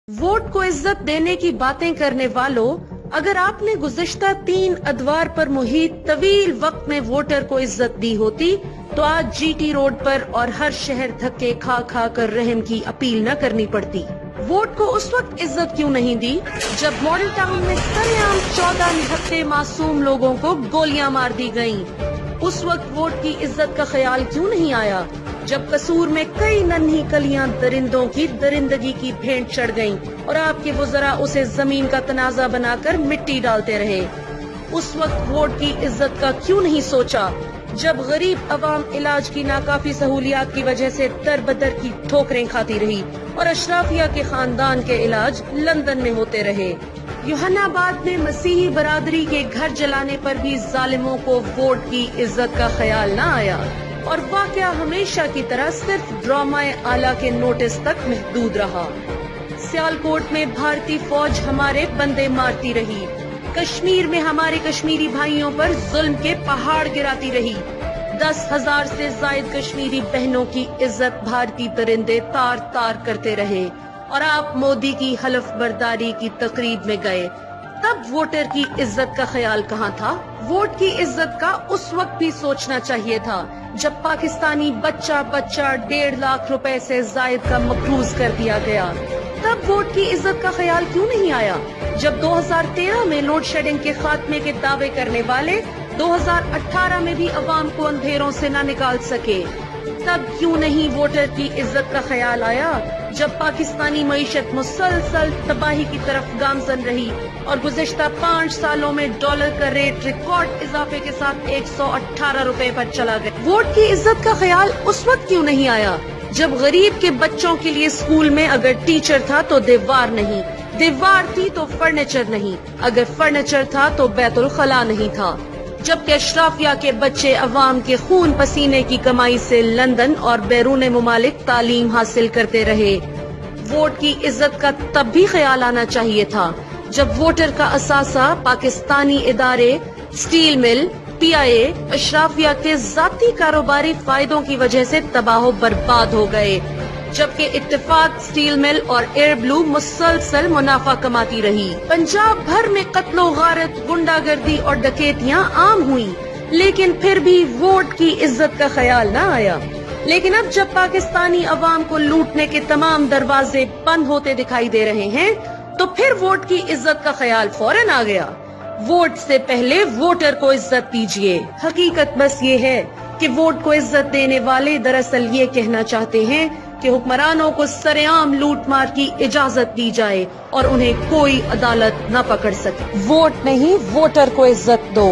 Vote को इज्जत देने की बातें करने वालों, अगर आपने गुज़िश्ता 3 अदवार पर मुहित तवील वक्त में वोटर को इज्जत दी होती तो आज जीटी रोड पर और हर शहर धक्के खा खा कर रहम की अपील न करनी पड़ती। वोट को उस वक्त इज्जत क्यों नहीं दी जब मॉडल टाउन में सरेआम 14 निहत्थे मासूम लोगों को गोलियां मार दी गयीं? उस वक्त वोट की इज्जत का ख्याल क्यों नहीं आया जब कसूर में कई नन्ही कलियां दरिंदों की दरिंदगी की भेंट चढ़ गईं और आपके वज़रा उसे जमीन का तनाजा बनाकर मिट्टी डालते रहे? उस वक्त वोट की इज्जत का क्यों नहीं सोचा जब गरीब अवाम इलाज की नाकाफी सहूलियात की वजह से दर बदर की ठोकरें खाती रही और अशराफिया के खानदान के इलाज लंदन में होते रहे? यूहन्नाबाद में मसीही बरादरी के घर जलाने पर भी जालिमों को वोट की इज्जत का ख्याल न आया और वाकया हमेशा की तरह सिर्फ ड्रामाए आला के नोटिस तक महदूद रहा। सियालकोट में भारतीय फौज हमारे बंदे मारती रही, कश्मीर में हमारे कश्मीरी भाइयों पर जुल्म के पहाड़ गिराती रही, 10,000 से जायद कश्मीरी बहनों की इज्जत भारतीय दरिंदे तार तार करते रहे और आप मोदी की हलफ बर्दारी की तकरीब में गए। तब वोटर की इज्जत का ख्याल कहाँ था? वोट की इज्जत का उस वक्त भी सोचना चाहिए था जब पाकिस्तानी बच्चा 1.5 लाख रुपए से जायद का मकरूज कर दिया गया। तब वोट की इज्जत का ख्याल क्यों नहीं आया जब 2013 में लोड शेडिंग के खात्मे के दावे करने वाले 2018 में भी अवाम को अंधेरों से न निकाल सके? तब क्यों नहीं वोटर की इज्जत का ख्याल आया जब पाकिस्तानी मईशत मुसलसल तबाही की तरफ गामजन रही और गुज़िश्ता 5 सालों में डॉलर का रेट रिकॉर्ड इजाफे के साथ 118 रुपए पर चला गया? वोट की इज्जत का ख्याल उस वक्त क्यों नहीं आया जब गरीब के बच्चों के लिए स्कूल में अगर टीचर था तो दीवार नहीं, दीवार थी तो फर्नीचर नहीं, अगर फर्नीचर था तो बैतुल खला नहीं था? जबकि अशराफिया के बच्चे अवाम के खून पसीने की कमाई से लंदन और बैरून मुमालिक तालीम हासिल करते रहे। वोट की इज्जत का तब भी ख्याल आना चाहिए था जब वोटर का असासा पाकिस्तानी इदारे, स्टील मिल, PIA, अशराफिया के जाती कारोबारी फायदों की वजह से तबाह बर्बाद हो गए, जबकि इत्तेफाक, स्टील मिल और एयर ब्लू मुसलसल मुनाफा कमाती रही। पंजाब भर में कत्लो गारत, गुंडागर्दी और डकैतियां आम हुई, लेकिन फिर भी वोट की इज्जत का ख्याल न आया। लेकिन अब जब पाकिस्तानी अवाम को लूटने के तमाम दरवाजे बंद होते दिखाई दे रहे हैं तो फिर वोट की इज्जत का ख्याल फौरन आ गया। वोट से पहले वोटर को इज्जत दीजिए। हकीकत बस ये है कि वोट को इज्जत देने वाले दरअसल ये कहना चाहते हैं कि हुक्मरानों को सरेआम लूट मार की इजाजत दी जाए और उन्हें कोई अदालत न पकड़ सके। वोट नहीं, वोटर को इज्जत दो।